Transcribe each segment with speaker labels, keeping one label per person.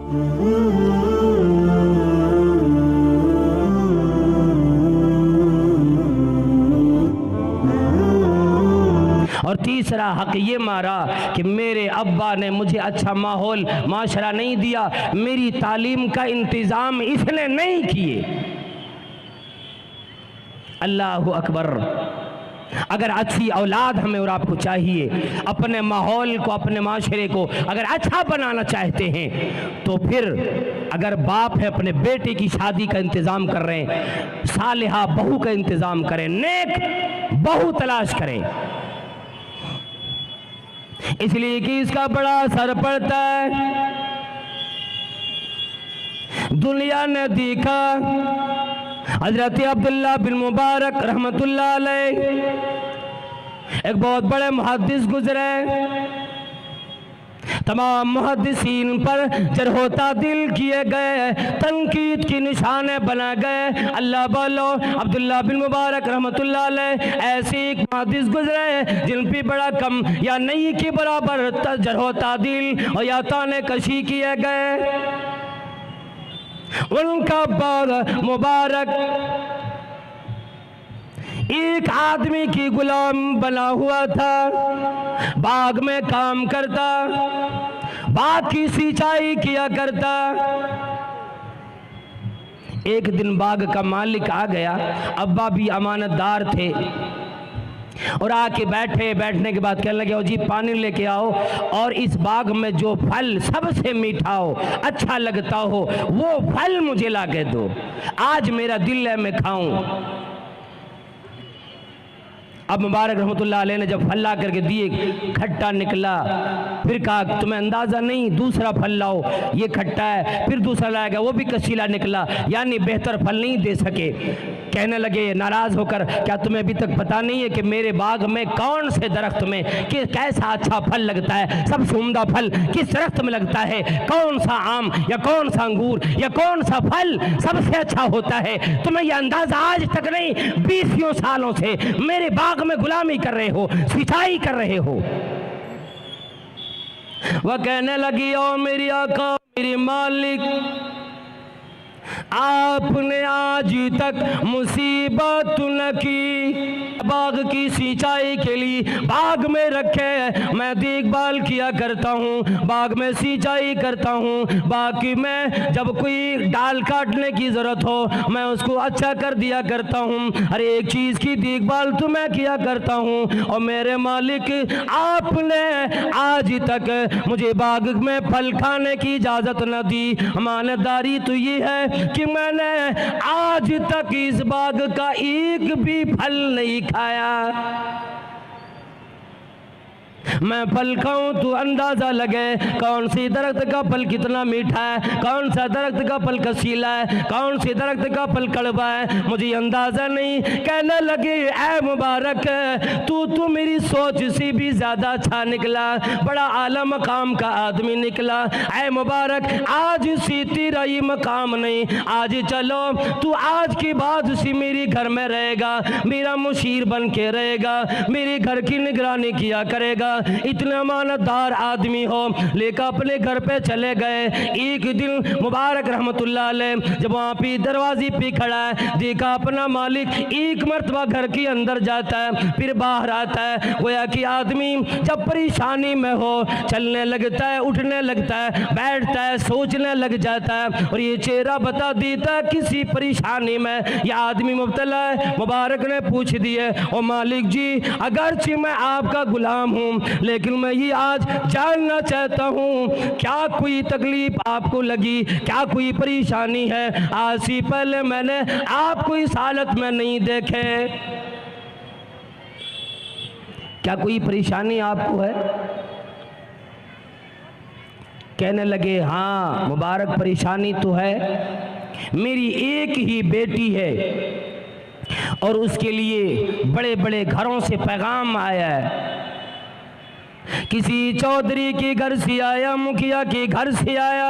Speaker 1: और तीसरा हक ये मारा कि मेरे अब्बा ने मुझे अच्छा माहौल माशरा नहीं दिया, मेरी तालीम का इंतज़ाम इसने नहीं किए। अल्लाहु अकबर। अगर अच्छी औलाद हमें और आपको चाहिए, अपने माहौल को, अपने माशरे को अगर अच्छा बनाना चाहते हैं, तो फिर अगर बाप है अपने बेटे की शादी का इंतज़ाम कर रहे हैं, सालिहा बहू का इंतज़ाम करें, नेक बहू तलाश करें, इसलिए कि इसका बड़ा असर पड़ता है। दुनिया ने देखा हजरत अब्दुल्ला बिन मुबारक रहमतुल्लाह अलैह एक बहुत बड़े मुहद्दिस गुजरे, तमाम मुहद्दिसीन पर जरह तादील किए गए, तनकीद की निशाने बनाए गए। अल्लाह बोलो अब्दुल्ला बिन मुबारक रहमतुल्लाह अलैह ऐसे एक मुहद्दिस गुजरे जिन पे बड़ा कम या नहीं के बराबर जरह तादील और या ताने कशी किए गए। उनका बाग मुबारक एक आदमी की गुलाम बना हुआ था, बाग में काम करता, बाग की सिंचाई किया करता। एक दिन बाग का मालिक आ गया, अब्बा भी अमानतदार थे, और आके बैठे, बैठने के बाद कहने लगे, ओ जी पानी लेके आओ और इस बाग में जो फल सबसे मीठा हो, अच्छा लगता हो, वो फल मुझे ला के दो, आज मेरा दिल है मैं खाऊं। अब मुबारक रहमतुल्लाह अलैह ने जब फल ला करके दिए, खट्टा निकला, फिर कहा तुम्हें अंदाज़ा नहीं, दूसरा फल लाओ, ये खट्टा है, फिर दूसरा लाया गया, वो भी कसीला निकला, यानी बेहतर फल नहीं दे सके। कहने लगे नाराज़ होकर, क्या तुम्हें अभी तक पता नहीं है कि मेरे बाग में कौन से दरख्त में कि कैसा अच्छा फल लगता है, सबसे उम्दा फल किस दरख्त में लगता है, कौन सा आम या कौन सा अंगूर या कौन सा फल सबसे अच्छा होता है, तुम्हें यह अंदाज़ा आज तक नहीं, 20 सालों से मेरे बाग में गुलामी कर रहे हो, सिंचाई कर रहे हो। वह कहने लगी, ओ मेरी आका, मेरी मालिक, आपने आज तक मुसीबत न की, बाग की सिंचाई के लिए बाग में रखे, मैं देखभाल किया करता हूँ, बाग में सिंचाई करता हूँ, बाकी में जब कोई डाल काटने की ज़रूरत हो मैं उसको अच्छा कर दिया करता हूँ, हर एक चीज़ की देखभाल तो मैं किया करता हूँ। और मेरे मालिक, आपने आज तक मुझे बाग में फल खाने की इजाज़त न दी, अमानतदारी तो ये है कि मैंने आज तक इस बाग का एक भी फल नहीं खाया, मैं फल खाऊं तो अंदाजा लगे कौन सी दरख्त का फल कितना मीठा है, कौन सा दरख्त का फल कसीला है, कौन सी दरख्त का फल कड़वा है, मुझे अंदाजा नहीं। कहने लगे, ऐ मुबारक, तू मेरी सोच से भी ज्यादा अच्छा निकला, बड़ा आला मकाम का आदमी निकला। ऐ मुबारक, आज से तेरा ये मकाम नहीं, आज चलो तू आज के बाद से मेरे घर में रहेगा, मेरा मुशीर बन के रहेगा, मेरे घर की निगरानी किया करेगा। इतने अमानतदार आदमी हो। लेकर अपने घर पे चले गए। एक दिन मुबारक रहमतुल्लाह अलैह जब वहाँ पे दरवाजे पे खड़ा है, देखा अपना मालिक एक मरतबा घर के अंदर जाता है फिर बाहर आता है। गोया कि आदमी जब परेशानी में हो चलने लगता है, उठने लगता है, बैठता है, सोचने लग जाता है और ये चेहरा बता देता है किसी परेशानी में यह आदमी मुब्तला है। मुबारक ने पूछ दिए, ओ मालिक जी, अगरचे मैं आपका गुलाम हूँ लेकिन मैं ये आज जानना चाहता हूँ क्या कोई तकलीफ आपको लगी, क्या कोई परेशानी है? आज से पहले मैंने आपको इस हालत में नहीं देखे, क्या कोई परेशानी आपको है? कहने लगे, हाँ मुबारक परेशानी तो है, मेरी एक ही बेटी है और उसके लिए बड़े बड़े घरों से पैगाम आया है, किसी चौधरी के घर से आया, मुखिया के घर से आया,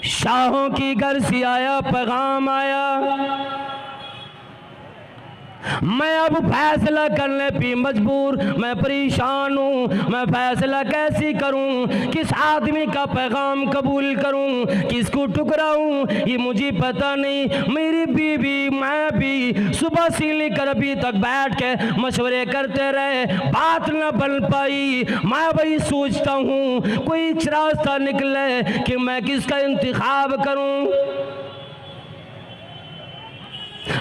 Speaker 1: शाहों के घर से आया, पैगाम आया मैं अब फैसला करने पे मजबूर, मैं परेशान हूँ। मैं फैसला कैसे करूँ, किस आदमी का पैगाम कबूल करूँ, किसको ठुकराऊँ, ये मुझे पता नहीं। मेरी बीवी मैं भी सुबह से लेकर अभी तक बैठ के मशवरे करते रहे, बात न बन पाई। मैं वही सोचता हूँ कोई रास्ता निकले कि मैं किसका इंतखाब करूँ।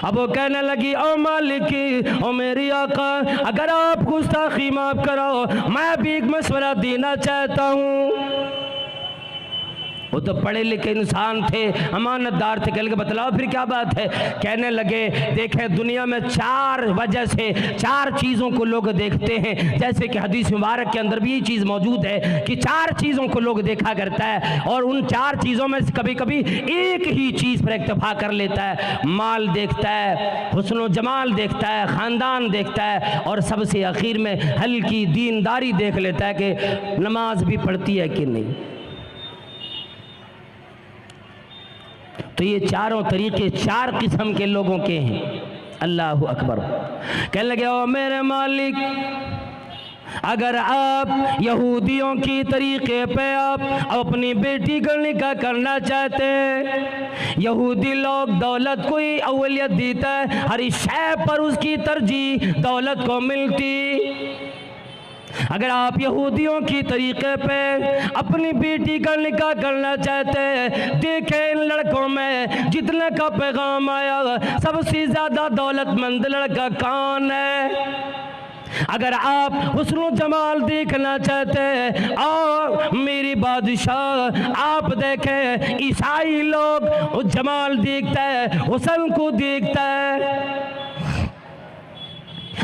Speaker 1: अब वो कहने लगी, ओ मालिक, ओ मेरी आका, अगर आप गुस्ताखी माफ करो, मैं भी एक मशवरा देना चाहता हूँ। वो तो पढ़े लिखे इंसान थे, अमानतदार थे। कह के बतलाओ फिर क्या बात है। कहने लगे, देखें दुनिया में 4 वजह से 4 चीज़ों को लोग देखते हैं। जैसे कि हदीस मुबारक के अंदर भी ये चीज़ मौजूद है कि 4 चीज़ों को लोग देखा करता है, और उन 4 चीज़ों में कभी कभी एक ही चीज़ पर इक्तफा कर लेता है। माल देखता है, हुस्न जमाल देखता है, ख़ानदान देखता है, और सबसे आखिर में हल्की दीनदारी देख लेता है कि नमाज भी पढ़ती है कि नहीं। तो ये चारों तरीके 4 किस्म के लोगों के हैं। अल्लाह अकबर। कहने लगे, ओ मेरे मालिक, अगर आप यहूदियों की तरीके पे आप अपनी बेटी का निकाह करना चाहते हैं, यहूदी लोग दौलत को ही अव्वलियत देता है, हर शय पर उसकी तरजीह दौलत को मिलती। अगर आप यहूदियों की तरीके पे अपनी बेटी का निकाह करना चाहते हैं, देखें इन लड़कों में जितने का पैगाम आया, सबसे ज़्यादा दौलतमंद लड़का कौन है। अगर आप हुस्न जमाल देखना चाहते हैं, और मेरी बादशाह आप देखें, ईसाई लोग उस जमाल देखता है, हुस्न को देखता है।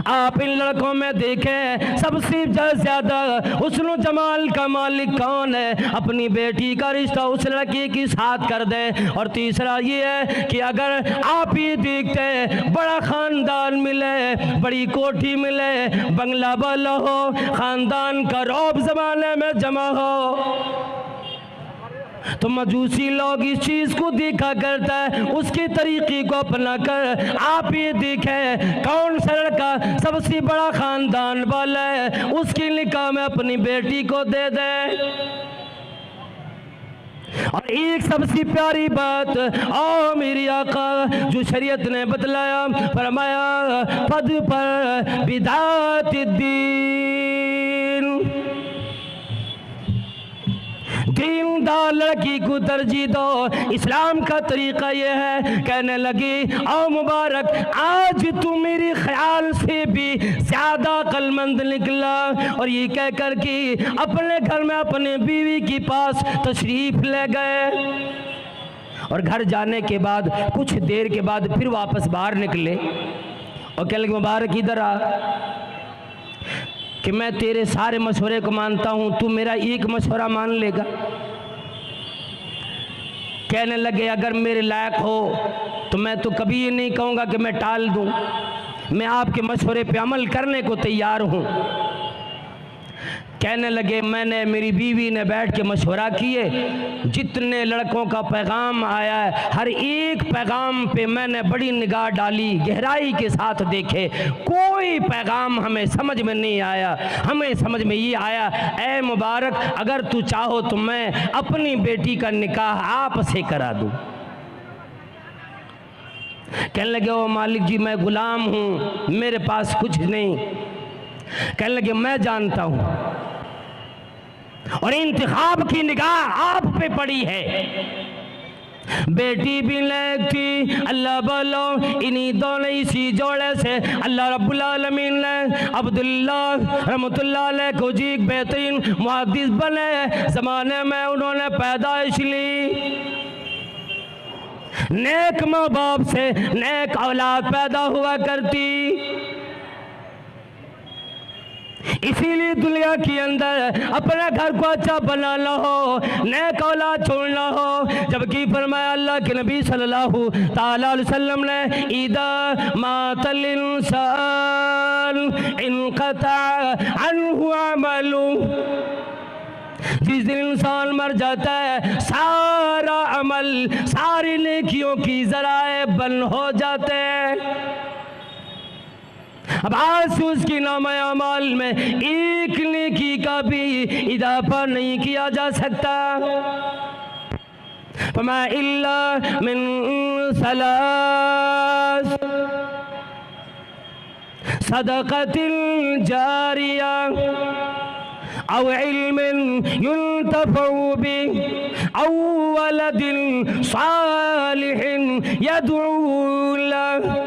Speaker 1: आप इन लड़कों में देखें, सबसे ज़्यादा हुस्न जमाल का मालिक कौन है, अपनी बेटी का रिश्ता उस लड़के के साथ कर दें। और तीसरा ये है कि अगर आप ये देखते हैं, बड़ा ख़ानदान मिले, बड़ी कोठी मिले, बंगला वाला हो, ख़ानदान का रौब ज़माने में जमा हो, तो मजूसी लोग इस चीज़ को देखा करता है, उसके तरीके को अपना कर आप ये देखें कौन सा लड़का सबसे बड़ा ख़ानदान वाला है, उसके निकाह में अपनी बेटी को दे दे। और एक सबसे प्यारी बात, ओ मेरी आका, जो शरीयत ने बतलाया, फरमाया पद पर बिदात दीनदार लड़की को तरजीह दो। इस्लाम का तरीका यह है। कहने लगी, ओ मुबारक, आज तू मेरे ख्याल से भी ज़्यादा अक्लमंद निकला। और ये कह कर कि अपने घर में अपने बीवी के पास तशरीफ़ ले गए, और घर जाने के बाद कुछ देर के बाद फिर वापस बाहर निकले और कहने लगे, मुबारक इधर आ कि मैं तेरे सारे मशवरे को मानता हूँ, तू मेरा एक मशवरा मान लेगा। कहने लगे, अगर मेरे लायक हो तो मैं तो कभी ये नहीं कहूँगा कि मैं टाल दूँ, मैं आपके मशवरे पे अमल करने को तैयार हूँ। कहने लगे, मैंने मेरी बीवी ने बैठ के मशवरा किए, जितने लड़कों का पैगाम आया है हर एक पैगाम पे मैंने बड़ी निगाह डाली, गहराई के साथ देखे, कोई पैगाम हमें समझ में नहीं आया। हमें समझ में ये आया, ऐ मुबारक, अगर तू चाहो तो मैं अपनी बेटी का निकाह आप से करा दूँ। कहने लगे, ओ मालिक जी, मैं गुलाम हूँ, मेरे पास कुछ नहीं। कहने लगे, मैं जानता हूँ और इंतखाब की निगाह आप पे पड़ी है। बेटी भी लायक थी, अल्लाह बोलो, इन्हीं दोनों इसी जोड़े से अल्लाह रब्बुल आलमीन ने अब्दुल्ला रहमतुल्लाह अलैह को जी एक बेहतरीन मुहद्दिस बने। ज़माने में उन्होंने पैदाइश ली, नेक माँ बाप से नेक औलाद पैदा हुआ करती, इसीलिए दुनिया के अंदर अपने घर को अच्छा बनाना हो, नेक औलाद छोड़ना हो। जबकि फरमाया अल्लाह के नबी सल्लल्लाहु ताला अलैहि वसल्लम ने, इदा मातल इंसान इनक़ता अन्हु अमलु, जिस दिन इंसान मर जाता है सारा अमल, सारी नेकियों की ज़राए बंद हो जाते हैं। अब आज से उसकी नामा अमाल में एक नेकी का भी इजाफा नहीं किया जा सकता। फमा इल्ला मिन सलास सदक़तिन जारिया औ इल्मिन युंतफ़उ बिही औ वलदिन सालिहिन यदऊ लहु।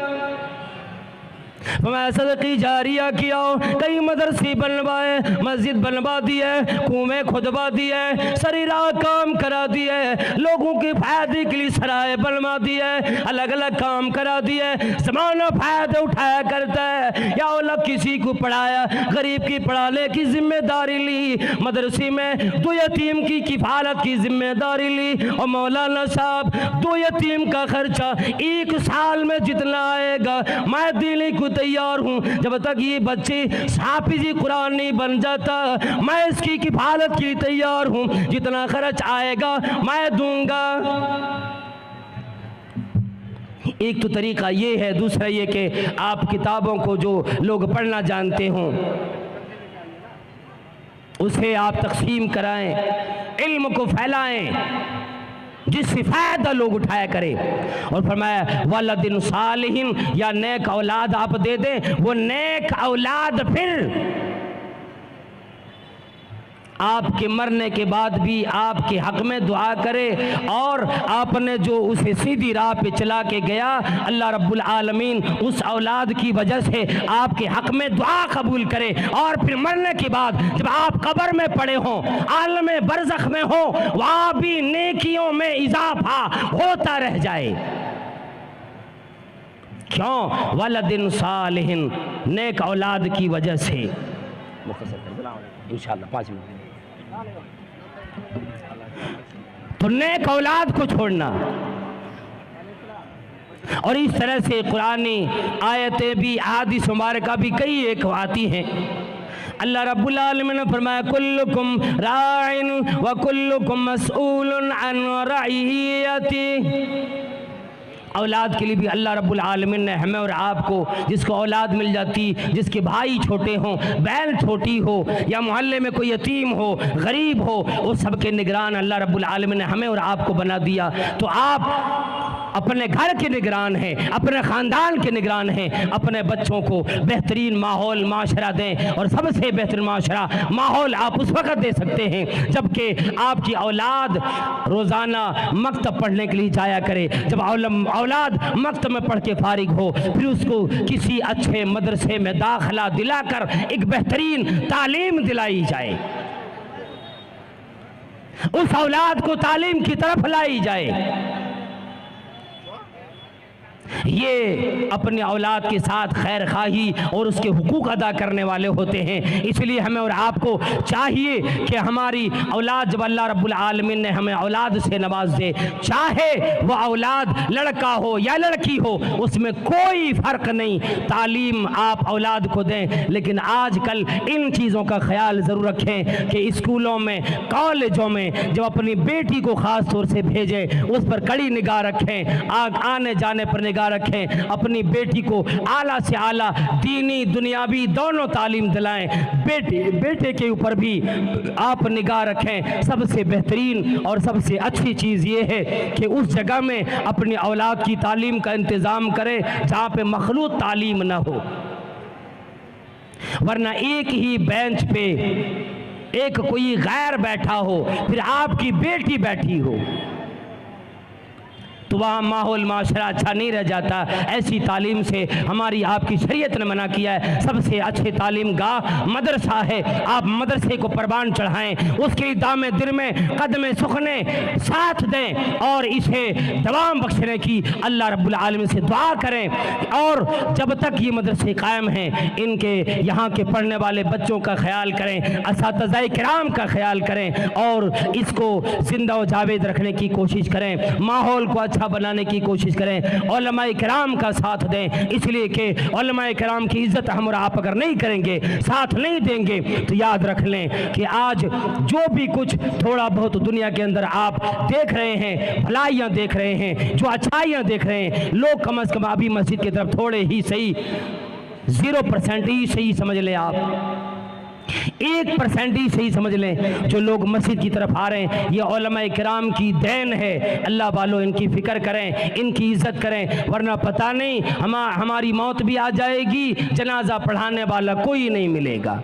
Speaker 1: मैं सदक़ी जारिया किया, कई मदरसे बनवाए, मस्जिद बनवा दिए, कुएं खुदवा दिए, सरीरा काम करा दिए, लोगों के फायदे के लिए सराय बनवा दिए, अलग अलग काम करा दिए, ज़माना फायदा उठाया करता है। या अलग किसी को पढ़ाया, गरीब की पढ़ाने की जिम्मेदारी ली, मदरसे में 2 यतीम की किफ़ालत की जिम्मेदारी ली, और मौलाना साहब 2 यतीम का खर्चा 1 साल में जितना आएगा मैं देने को तैयार हूँ। जब तक ये बच्चे हाफिज़ कुरान नहीं बन जाता मैं इसकी किफ़ालत के लिए तैयार हूँ, जितना खर्च आएगा मैं दूंगा। एक तो तरीका ये है, दूसरा ये कि आप किताबों को जो लोग पढ़ना जानते हों उसे आप तकसीम कराएं, इल्म को फैलाएं जिससे फ़ायदा लोग उठाया करें। और फरमाया वलदिन सालिहिन, या नेक औलाद आप दे दें, वो नेक औलाद फिर आपके मरने के बाद भी आपके हक में दुआ करे, और आपने जो उसे सीधी राह पे चला के गया अल्लाह रब्बुल आलमीन उस औलाद की वजह से आपके हक में दुआ कबूल करे, और फिर मरने के बाद जब आप कब्र में पड़े हों, आलम बरज़ख में हो, वहाँ भी नेकियों में इजाफा होता रह जाए। क्यों? वलदिन सालिहिन, नेक औलाद की वजह से। इंशाअल्लाह 5 मिनट। तो नेक औलाद को छोड़ना, और इस तरह से कुरानी आयतें भी, हदीस मुबारका भी कई एक आती हैं। अल्लाह रब्बुल आलमीन ने फरमाया कुल्लुकुम राइन व कुल्लुकुम मसऊलुन अन रइयती। औलाद के लिए भी अल्लाह रब्बुल आलमीन ने हमें और आपको, जिसको औलाद मिल जाती, जिसके भाई छोटे हों, बहन छोटी हो, या मोहल्ले में कोई यतीम हो, गरीब हो, उस सब के निगरान अल्लाह रब्बुल आलमीन ने हमें और आपको बना दिया। तो आप अपने घर के निगरान हैं, अपने ख़ानदान के निगरान हैं, अपने बच्चों को बेहतरीन माहौल माशरा दें। और सबसे बेहतरीन माशरा माहौल आप उस वक़्त दे सकते हैं जबकि आपकी औलाद रोज़ाना मकतब पढ़ने के लिए जाया करे। जब औलाद मकतब में पढ़ के फारिग हो, फिर उसको किसी अच्छे मदरसे में दाखिला दिलाकर एक बेहतरीन तालीम दिलाई जाए, उस औलाद को तालीम की तरफ लाई जाए। ये अपने औलाद के साथ खैर खाही और उसके हुकूक अदा करने वाले होते हैं। इसलिए हमें और आपको चाहिए कि हमारी औलाद, जब अल्लाह रब्बुल आलमीन ने हमें औलाद से नवाज दे, चाहे वह औलाद लड़का हो या लड़की हो, उसमें कोई फ़र्क नहीं, तालीम आप औलाद को दें। लेकिन आजकल इन चीज़ों का ख्याल ज़रूर रखें कि स्कूलों में, कॉलेजों में जब अपनी बेटी को ख़ास तौर से भेजें, उस पर कड़ी निगाह रखें, आने जाने पर निगाह रखें, अपनी बेटी को आला से आला दीनी दुनियावी दोनों तालीम दिलाएं। बेटे के ऊपर भी आप निगाह रखें। सबसे बेहतरीन और सबसे अच्छी चीज़ ये है कि उस जगह में अपनी औलाद की तालीम का इंतज़ाम करें जहाँ पे मखलूत तालीम ना हो, वरना एक ही बेंच पे एक कोई गैर बैठा हो, फिर आपकी बेटी बैठी हो, तो वहाँ माहौल माशरा अच्छा नहीं रह जाता। ऐसी तालीम से हमारी आपकी शरीयत ने मना किया है। सबसे अच्छे तालीम गाह मदरसा है। आप मदरसे को परवान चढ़ाएं, उसके दामे दिल में कदमे सुखने साथ दें और इसे दवाम बख्शने की अल्लाह रब्बुल आलमीन से दुआ करें। और जब तक ये मदरसे कायम हैं, इनके यहाँ के पढ़ने वाले बच्चों का ख्याल करें, असातिज़ाए किराम का ख्याल करें और इसको जिंदा व जावेद रखने की कोशिश करें, माहौल को अच्छा बनाने की कोशिश करें, उलमाए किराम का साथ दें। इसलिए कि उलमाए किराम की इज्जत हम और आप अगर नहीं करेंगे, साथ नहीं देंगे, तो याद रख लें कि आज जो भी कुछ थोड़ा बहुत दुनिया के अंदर आप देख रहे हैं, भलाइयाँ देख रहे हैं, जो अच्छाइयाँ देख रहे हैं, लोग कम अज़ कम अभी मस्जिद की तरफ थोड़े ही सही 0% ही सही समझ लें आप, 1% ही सही समझ लें। जो लोग मस्जिद की तरफ आ रहे हैं, ये उलमाए किराम की देन है। अल्लाह वालों, इनकी फिक्र करें, इनकी इज्जत करें, वरना पता नहीं हमारी मौत भी आ जाएगी, जनाजा पढ़ाने वाला कोई नहीं मिलेगा,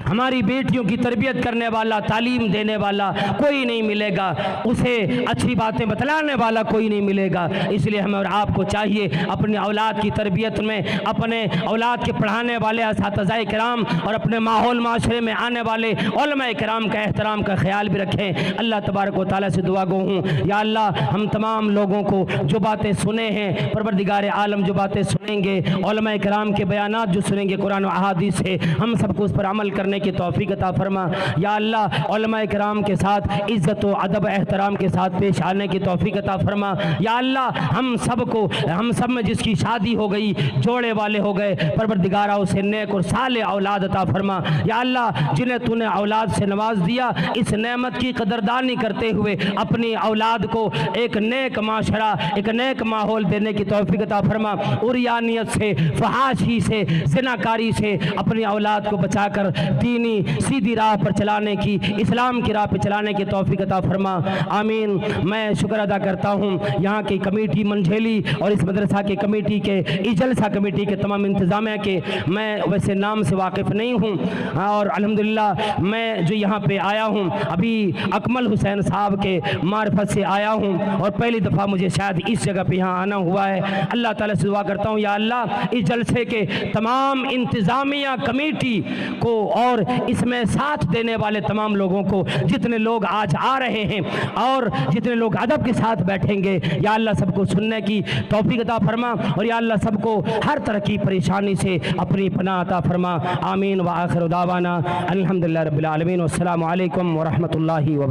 Speaker 1: हमारी बेटियों की तरबियत करने वाला, तालीम देने वाला कोई नहीं मिलेगा, उसे अच्छी बातें बतलाने वाला कोई नहीं मिलेगा। इसलिए हमें और आपको चाहिए अपनी औलाद की तरबियत में, अपने औलाद के पढ़ाने वाले असातिज़ाए किराम और अपने माहौल माशरे में आने वाले उलमाए किराम का एहतराम का ख्याल भी रखें। अल्लाह तबारक व तआला से दुआ गो हूँ, या अल्लाह हम तमाम लोगों को जो बातें सुने हैं, परवरदिगार आलम जो बातें सुनेंगे, उलमाए किराम के बयानात जो सुनेंगे कुरान और अहादीस से, हम सबको उस पर अमल करने की तौफीक अता फरमा। या अल्लाह उलमाए किराम के साथ इज्जत व अदब एहतराम के साथ पेश आने की तौफीक अता फरमा। या अल्लाह हम सब में जिसकी शादी हो गई, जोड़े वाले हो गए, परवरदिगारा उसे नेक और साले औलाद अता फरमा। या अल्लाह जिन्हें तूने औलाद से नवाज दिया, इस नेमत की कदरदानी करते हुए अपनी औलाद को एक नेक माशरा, एक नेक माहौल देने की तौफीक अता फरमा। उरियानियत से, फहाशी से, ज़िनाकारी से अपनी औलाद को बचाकर दीनी सीधी राह पर चलाने की, इस्लाम की राह पर चलाने की तौफीक अता फरमा। आमीन। मैं शुक्र अदा करता हूँ यहाँ की कमेटी मंझेली और इस मदरसा की कमेटी के, इस जलसा कमेटी के तमाम इंतज़ामिया के, मैं वैसे नाम से वाकिफ़ नहीं हूँ और अल्हम्दुलिल्लाह मैं जो यहाँ पे आया हूँ अभी अकमल हुसैन साहब के मार्फत से आया हूँ और पहली दफ़ा मुझे शायद इस जगह पे यहाँ आना हुआ है। अल्लाह ताला से दुआ करता हूँ, या अल्लाह इस जलसे के तमाम इंतज़ामिया कमेटी को और इसमें साथ देने वाले तमाम लोगों को, जितने लोग आज आ रहे हैं और जितने लोग अदब के साथ बैठेंगे, या अल्लाह सबको सुनने की तौफीक अता फरमा और या अल्लाह सबको हर तरह की परेशानी से अपनी पनाह अता फरमा। आमीन व आखिर दावाना अल्हम्दुलिल्लाह रब्बिल आलमीन। अस्सलामु अलैकुम व रहमतुल्लाहि व